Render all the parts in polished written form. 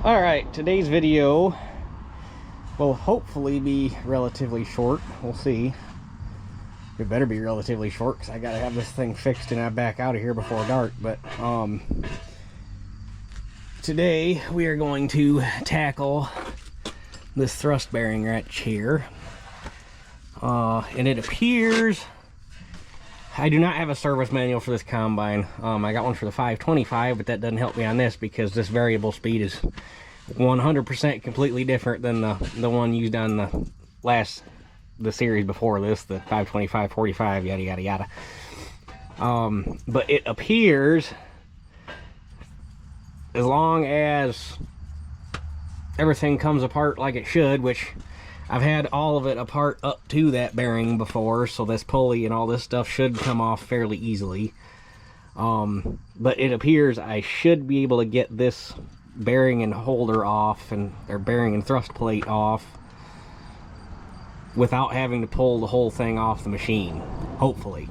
All right, today's video will hopefully be relatively short. We'll see. It better be relatively short because I gotta have this thing fixed and I'm back out of here before dark. But today we are going to tackle this thrust bearing wrench here, and it appears I do not have a service manual for this combine. I got one for the 525, but that doesn't help me on this because this variable speed is 100% completely different than the one used on the series before this, the 525, 45, yada yada yada. But it appears, as long as everything comes apart like it should, which I've had all of it apart up to that bearing before, so this pulley and all this stuff should come off fairly easily. But it appears I should be able to get this bearing and holder off, or bearing and thrust plate off, without having to pull the whole thing off the machine, hopefully.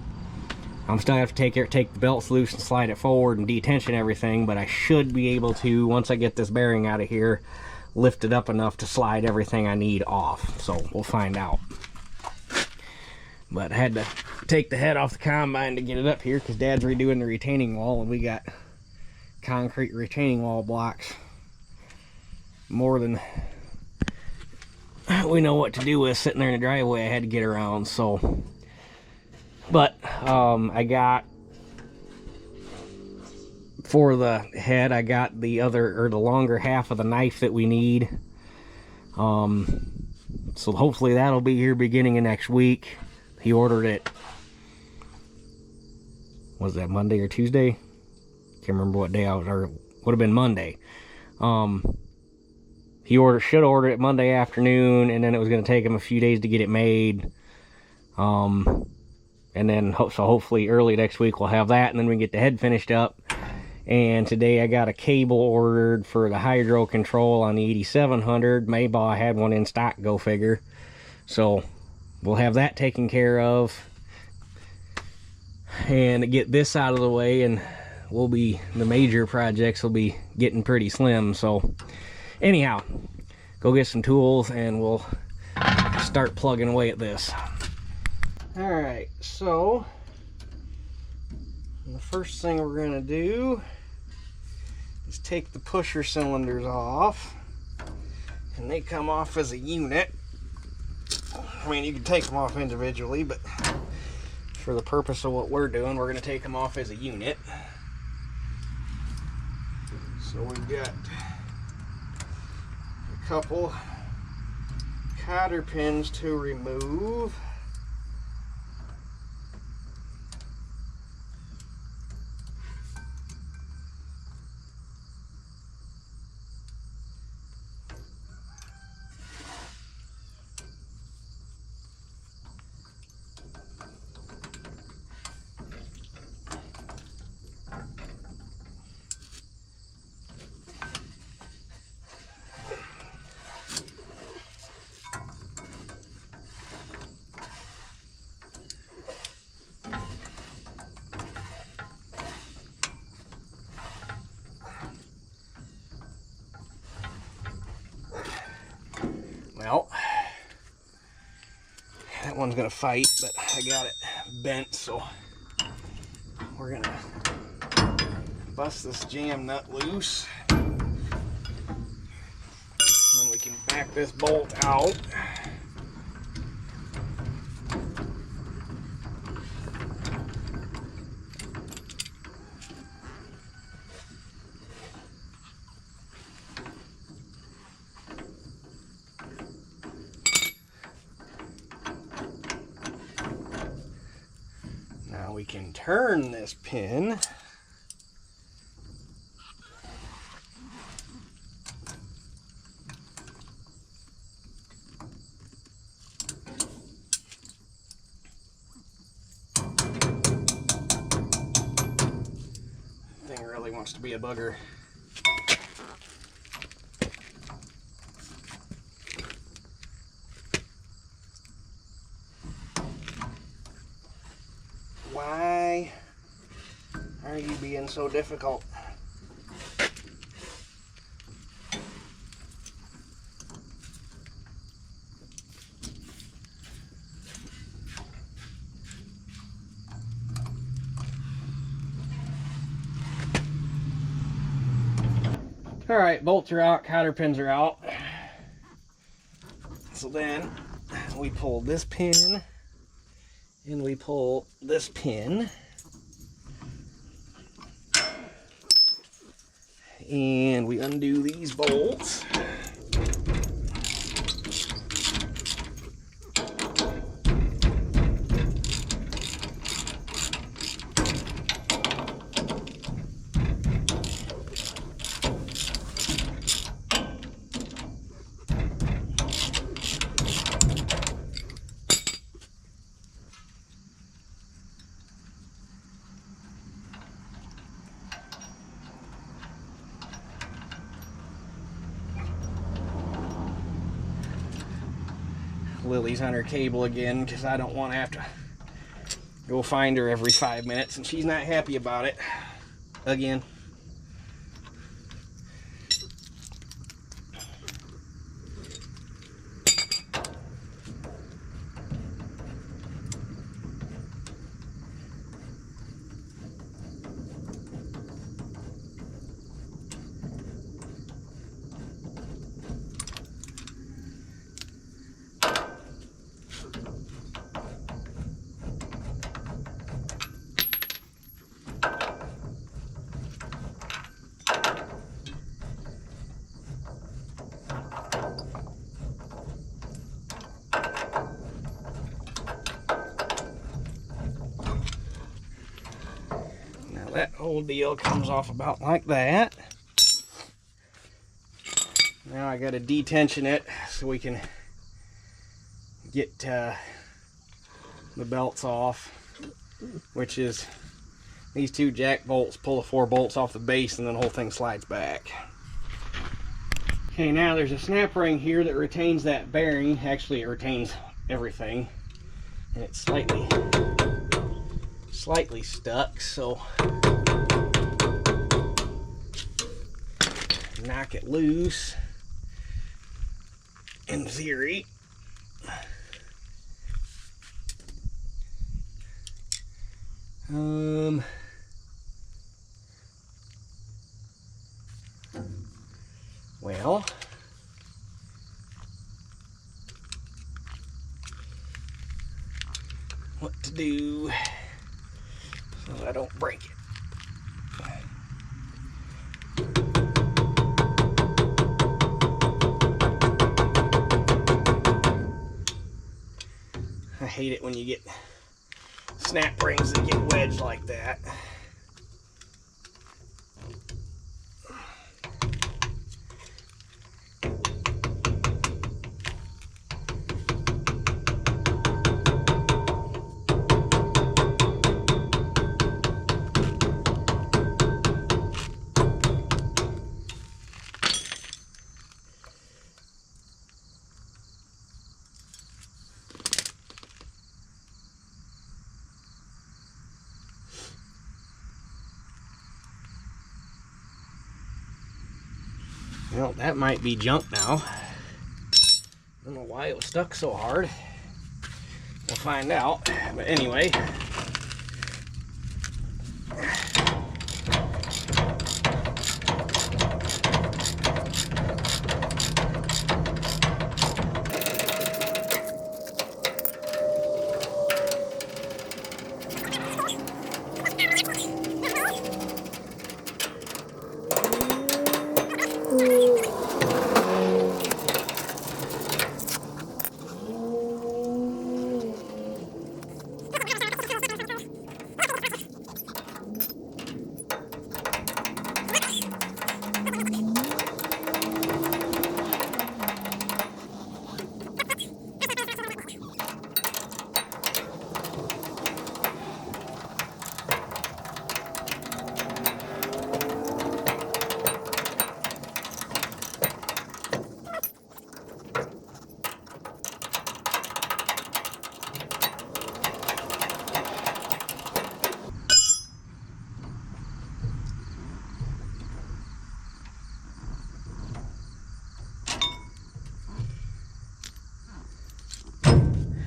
I'm still going to have to take the belts loose and slide it forward and detension everything, but I should be able to, once I get this bearing out of here, lift it up enough to slide everything I need off. So we'll find out. But I had to take the head off the combine to get it up here because Dad's redoing the retaining wall, and we got concrete retaining wall blocks more than we know what to do with sitting there in the driveway. I had to get around. So, but I got, for the head, I got the longer half of the knife that we need. So hopefully that'll be here beginning of next week. He ordered it, was that Monday or Tuesday? Can't remember what day or would have been Monday. He should order it Monday afternoon, and then it was going to take him a few days to get it made. And then so hopefully early next week we'll have that, and then we can get the head finished up. And today I got a cable ordered for the hydro control on the 8700. Maybaugh had one in stock, go figure. So we'll have that taken care of and get this out of the way, and the major projects will be getting pretty slim. So anyhow, go get some tools and we'll start plugging away at this. All right, so the first thing we're going to do is take the pusher cylinders off, and they come off as a unit. I mean, you can take them off individually, but for the purpose of what we're doing, we're going to take them off as a unit. So we've got a couple cotter pins to remove. Well, that one's gonna fight, but I got it bent, so we're gonna bust this jam nut loose, and then we can back this bolt out. We can turn this pin thing really wants to be a bugger. Why are you being so difficult? All right, bolts are out, cotter pins are out. So then we pull this pin and we pull this pin. And we undo these bolts. Lily's on her cable again because I don't want to have to go find her every 5 minutes, and she's not happy about it again. That whole deal comes off about like that. Now I got to detension it so we can get the belts off, which is these two jack bolts pull the 4 bolts off the base and then the whole thing slides back. Okay, now there's a snap ring here that retains that bearing. Actually, it retains everything, and it's slightly stuck, so knock it loose in theory. Well, what to do so I don't break it. I hate it when you get snap rings that get wedged like that. Well, that might be junk now. I don't know why it was stuck so hard. We'll find out. But anyway.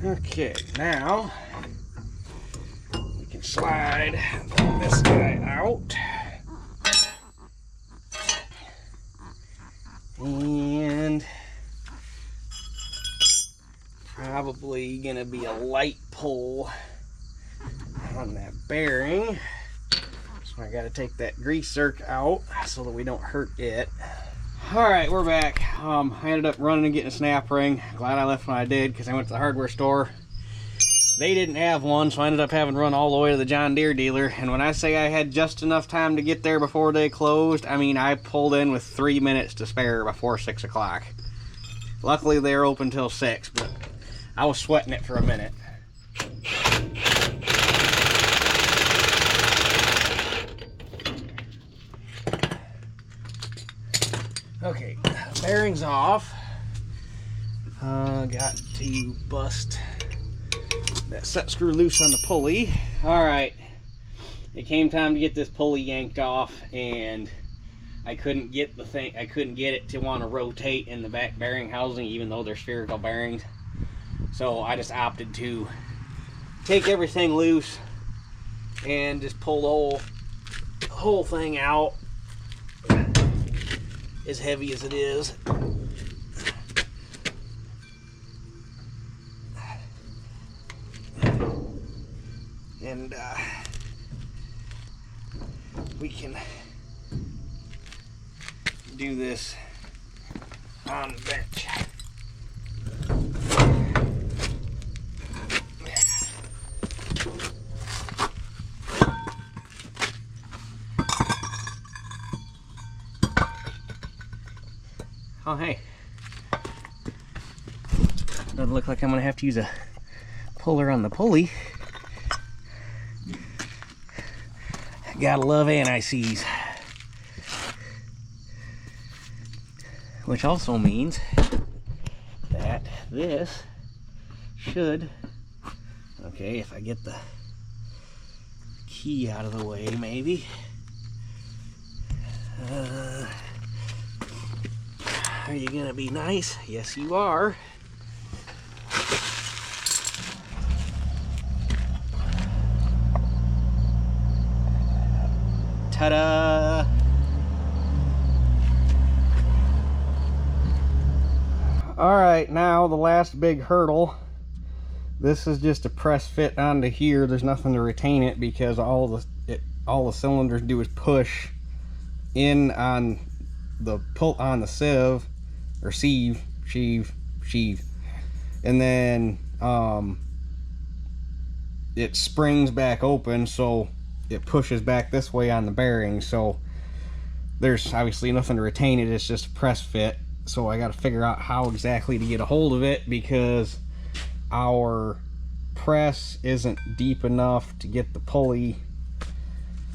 Okay, now we can slide this guy out. And probably gonna be a light pull on that bearing. So I gotta take that grease zerk out so that we don't hurt it. All right, we're back. I ended up running and getting a snap ring. Glad I left when I did, because I went to the hardware store. They didn't have one, so I ended up having to run all the way to the John Deere dealer. And when I say I had just enough time to get there before they closed, I mean I pulled in with 3 minutes to spare before 6 o'clock. Luckily they were open till 6, but I was sweating it for a minute. Okay, bearings off. Got to bust that set screw loose on the pulley. Alright, it came time to get this pulley yanked off, and I couldn't get it to want to rotate in the back bearing housing, even though they're spherical bearings. So I just opted to take everything loose and just pull the whole thing out, as heavy as it is. And we can do this on the bench. Oh, hey. Doesn't look like I'm going to have to use a puller on the pulley. Gotta love anti-seize. Which also means that this should, okay, if I get the key out of the way, maybe. Are you gonna be nice? Yes, you are. Ta-da! Alright, now the last big hurdle. This is just a press fit onto here. There's nothing to retain it because all the cylinders do is push in on the sieve or sheave, and then it springs back open, so it pushes back this way on the bearing. So there's obviously nothing to retain it. It's just a press fit. So I got to figure out how exactly to get a hold of it, because our press isn't deep enough to get the pulley.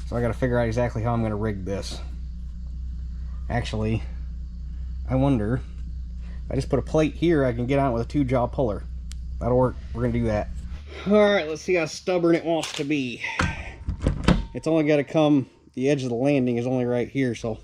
So I got to figure out exactly how I'm going to rig this. Actually, I wonder if I just put a plate here, I can get on it with a 2-jaw puller. That'll work. We're going to do that. Alright, let's see how stubborn it wants to be. It's only got to come, the edge of the landing is only right here, so.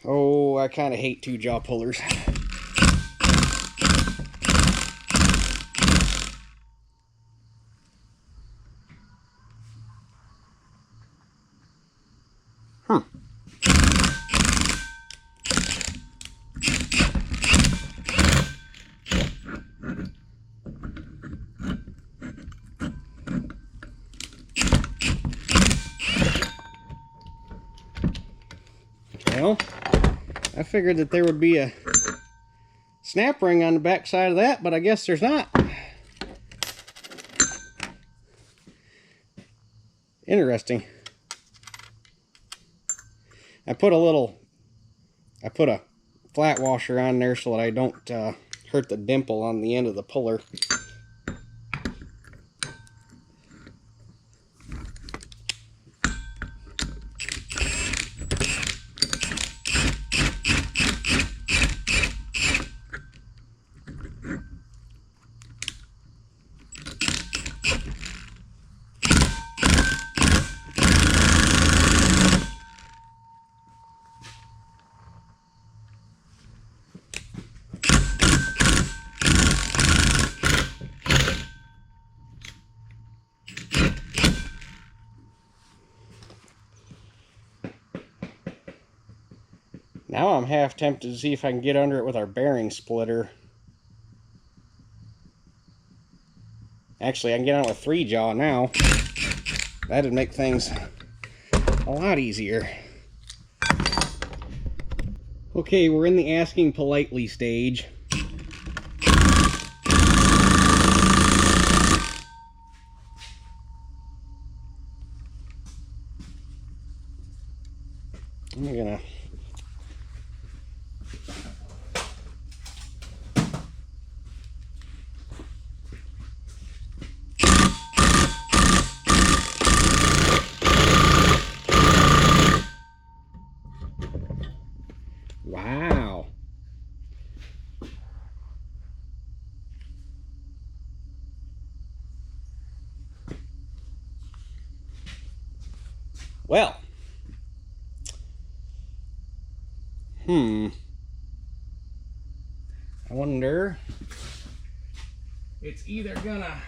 Oh, I kind of hate 2-jaw pullers. Well, I figured that there would be a snap ring on the back side of that, but I guess there's not. Interesting. I put a flat washer on there so that I don't hurt the dimple on the end of the puller. Now I'm half tempted to see if I can get under it with our bearing splitter. Actually, I can get on with 3-jaw now. That'd make things a lot easier. Okay, we're in the asking politely stage. I'm gonna wow. Well. I wonder, it's either gonna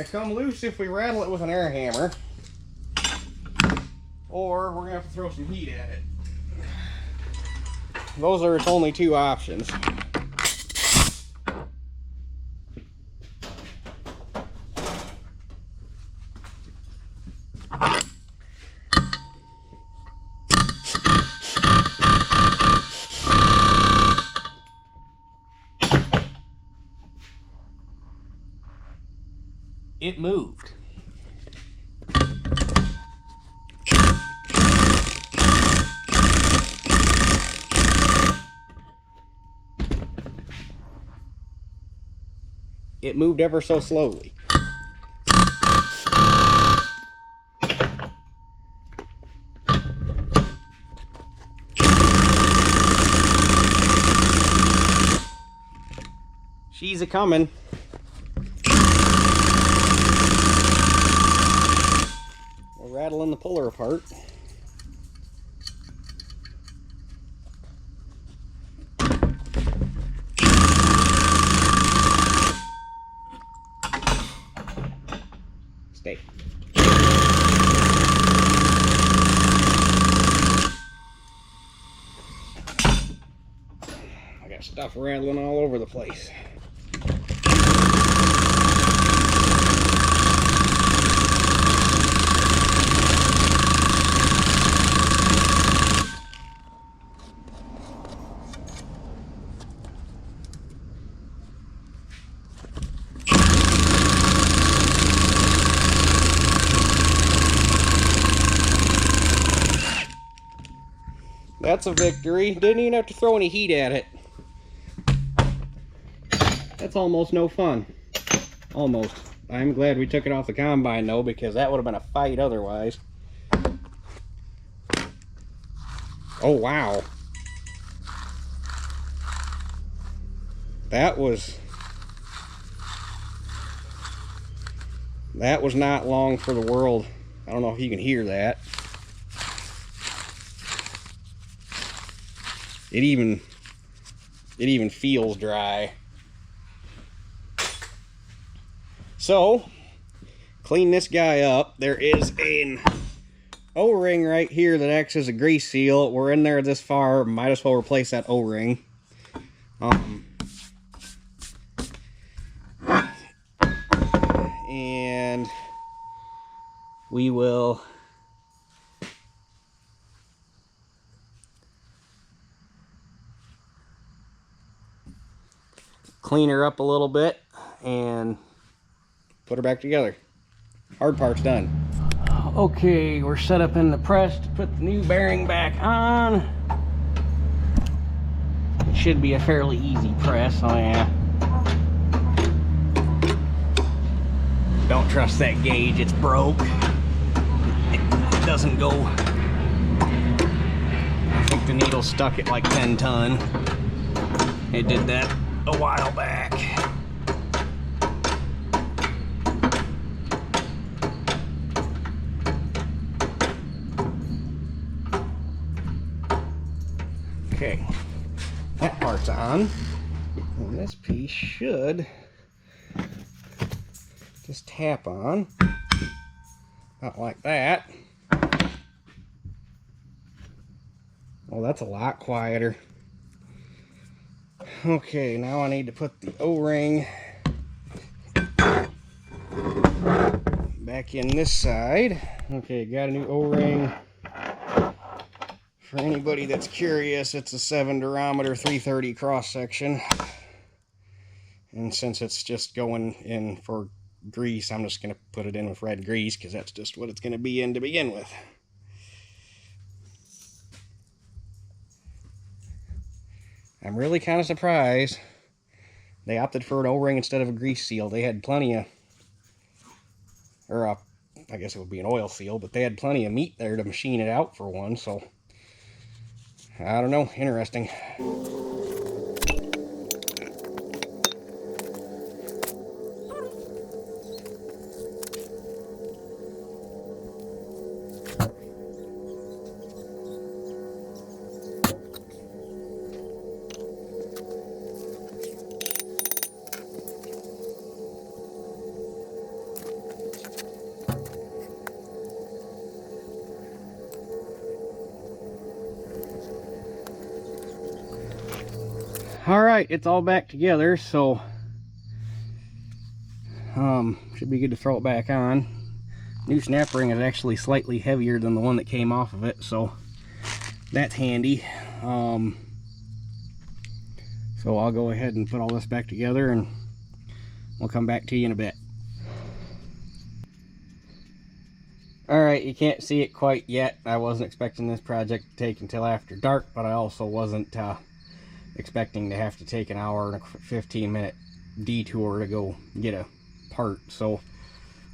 come loose if we rattle it with an air hammer, or we're gonna have to throw some heat at it. Those are its only two options. It moved. It moved ever so slowly. She's a-coming. We're rattling the puller apart. Stay. I got stuff rattling all over the place. That's a victory. Didn't even have to throw any heat at it. That's almost no fun. Almost. I'm glad we took it off the combine though, because that would have been a fight otherwise. Oh wow. That was not long for the world. I don't know if you can hear that. It even feels dry. So, clean this guy up. There is an O-ring right here that acts as a grease seal. We're in there this far, might as well replace that O-ring. And we will clean her up a little bit and put her back together. Hard part's done. Okay, we're set up in the press to put the new bearing back on. It should be a fairly easy press. Oh yeah. Don't trust that gauge, it's broke. It doesn't go. I think the needle stuck at like 10 ton. It did that a while back. Okay, that part's on, and this piece should just tap on. Not like that. Well, that's a lot quieter. Okay, now I need to put the O-ring back in this side. Okay, got a new O-ring. For anybody that's curious, it's a 7 durometer 330 cross section. And since it's just going in for grease, I'm just going to put it in with red grease because that's just what it's going to be in to begin with. I'm really kind of surprised they opted for an O-ring instead of a grease seal. They had plenty of, or I guess it would be an oil seal, but they had plenty of meat there to machine it out for one, so I don't know, interesting. Alright, it's all back together, so should be good to throw it back on. New snap ring is actually slightly heavier than the one that came off of it, so that's handy. So I'll go ahead and put all this back together and we'll come back to you in a bit. Alright, you can't see it quite yet. I wasn't expecting this project to take until after dark, but I also wasn't expecting to have to take an hour and a 15-minute detour to go get a part. So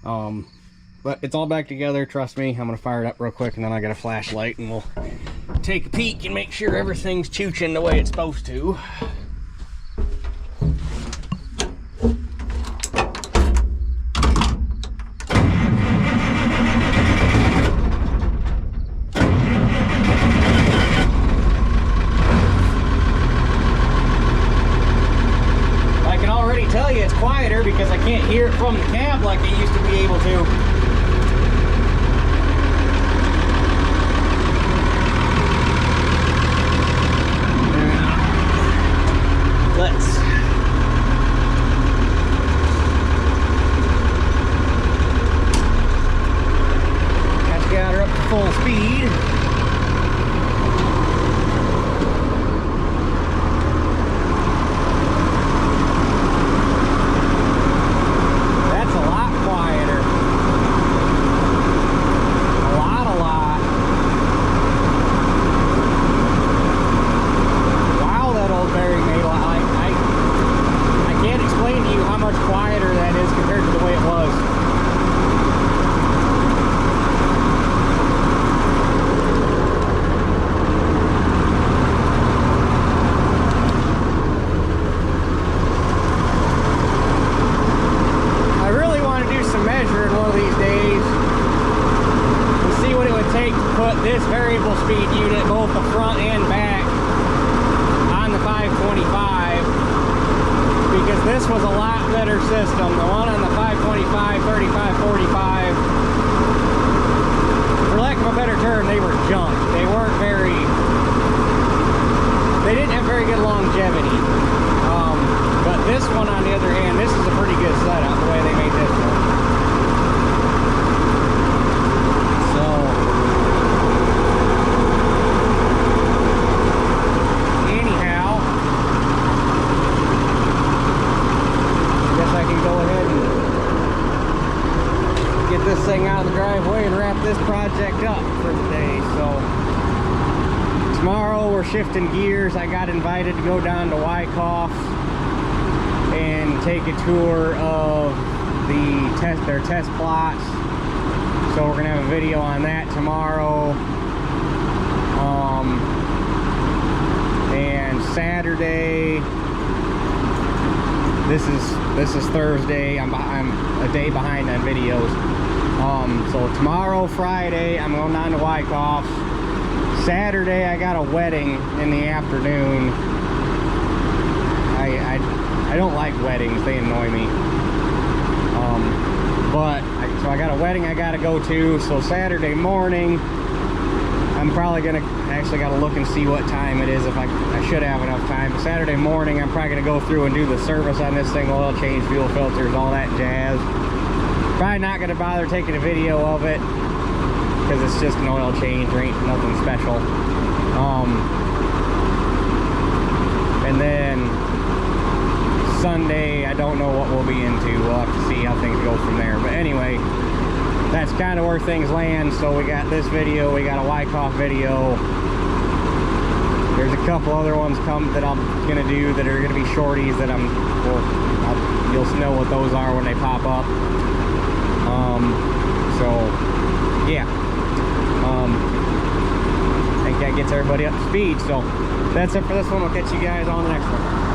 but it's all back together, trust me. I'm gonna fire it up real quick and then I got a flashlight and we'll take a peek and make sure everything's chooching the way it's supposed to. Quieter because I can't hear it from the cab like I used to be able to. Let's got her up to full speed. This variable speed unit, both the front and back, on the 525, because this was a lot better system. The one on the 525, 35, 45, for lack of a better term, they were junk. They weren't they didn't have very good longevity. But this one, on the other hand, this is a pretty good setup, the way they made this one. This thing out of the driveway and wrap this project up for the day. So tomorrow we're shifting gears. I got invited to go down to Wyckoff and take a tour of their test plots. So we're gonna have a video on that tomorrow. And Saturday, this is Thursday. I'm a day behind on videos. So tomorrow, Friday, I'm going down to Wyckoff. Saturday, I got a wedding in the afternoon. I don't like weddings, they annoy me. But So I got a wedding I gotta go to. So Saturday morning, I'm probably gonna, actually gotta look and see what time it is, if I should have enough time. But Saturday morning, I'm probably gonna go through and do the service on this thing, oil change, fuel filters, all that jazz. Probably not gonna bother taking a video of it, because it's just an oil change, there ain't nothing special. And then Sunday, I don't know what we'll be into. We'll have to see how things go from there. But anyway, that's kind of where things land. So we got this video, we got a Wyckoff video. There's a couple other ones that I'm gonna do that are gonna be shorties that you'll know what those are when they pop up. So yeah, I think that gets everybody up to speed. So that's it for this one. I'll catch you guys on the next one.